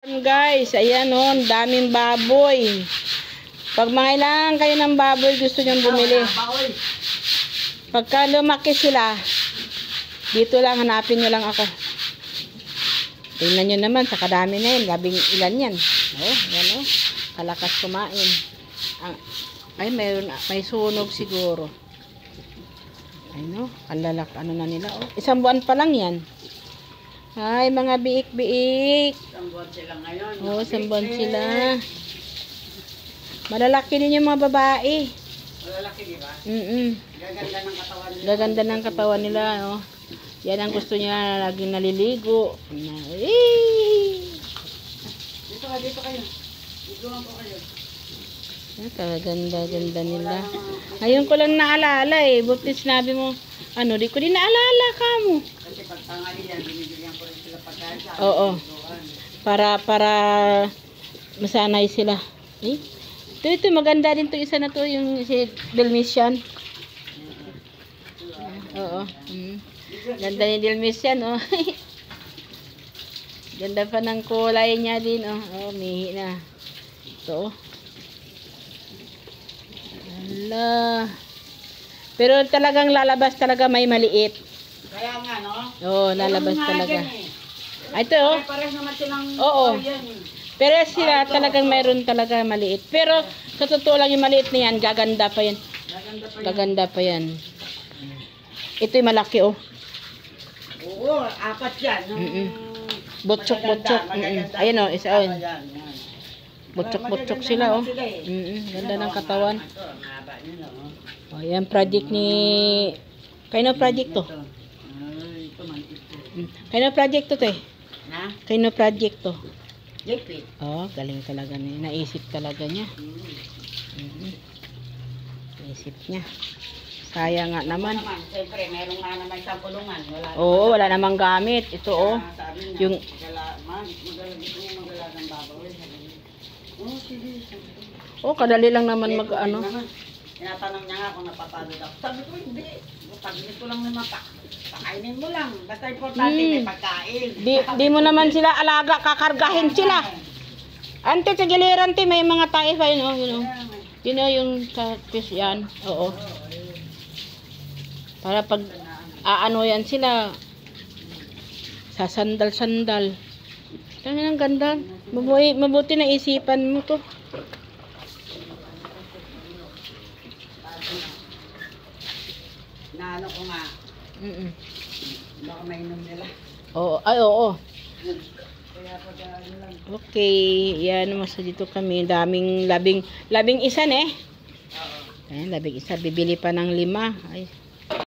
Guys, ayan o, daming baboy. Pag mangailangan kayo ng baboy, gusto nyo bumili. Pagka lumaki sila, dito lang, hanapin nyo lang ako. Tingnan nyo naman, sa kadami na yun, labing ilan yan. Oh, yan o, kalakas kumain. Ay, may sunog siguro. Ay no, kalalak, ano na nila. Oh, isang buwan pa lang yan. Ay, mga biik-biik. Isang buwan sila ngayon. Oo, isang buwan sila. Malalaki din yung mga babae. Malalaki, di ba? Gaganda ng katawan nila. Gaganda ng katawan nila, oh. Yan ang gusto niya, laging naliligo. Dito kayo. Iguan ko kayo. Kaganda-ganda nila. Ngayon ko lang naalala eh. Buti sinabi mo, ano, di ko din naalala ka mo. Kasi pag tangali yan, binibigyan ko rin sila pagkain. Oo. Para masanay sila. Eh? Ito, maganda din to isa na to, yung si Dalmatian. Oo. Ganda ni Dalmatian, oh. Ganda pa ng kulay niya din, oh. Oh, mihi na. Ito, oh. Hala. Pero talagang lalabas talaga may maliit. Kaya nga, no? Oo, lalabas talaga. Ito, oh. Pares naman silang Oo. Pero sila talagang mayroon talaga maliit. Pero sa totoo lang yung maliit na yan, gaganda pa yan. Gaganda pa yan. Ito yung malaki, oh. Oo, apat yan. Butchok. Ayan, oh, isa, oh. Butchok sila, oh. Ganda ng katawan. Oh, yan, project ni... Kaino project to? Kaino project to, eh? Kaino project to? Lipit. Oh, galing talaga niya. Naisip talaga niya. Naisip niya. Sayang nga naman. Siyempre, meron nga naman isang kulungan. Oo, wala namang gamit. Ito, oh. Yung... Magalagang babaw. Oh, sige. Oh, kadali lang naman mag-ano. Tinatanong niya nga kung napapagod ako. Sabi ko, hindi. Pag-init ko lang naman, pakainin mo lang. Basta importante may pagkain. Di mo naman sila alaga, kakargahin sila. Ante, sa giliran, may mga tae pa yun, oh. Yun, oh, yung sa fish yan. Oo. Para pag aano yan sila, sa sandal-sandal. Ang ganda. Mabuti na isipan mo to. Naano ko nga. Baka mainom nila. Oo, ay oo. Kaya pag ano lang. Okay, yan mas dito kami. Labing isa eh. Oo. Ayan, labing isa. Bibili pa ng 5. Ay.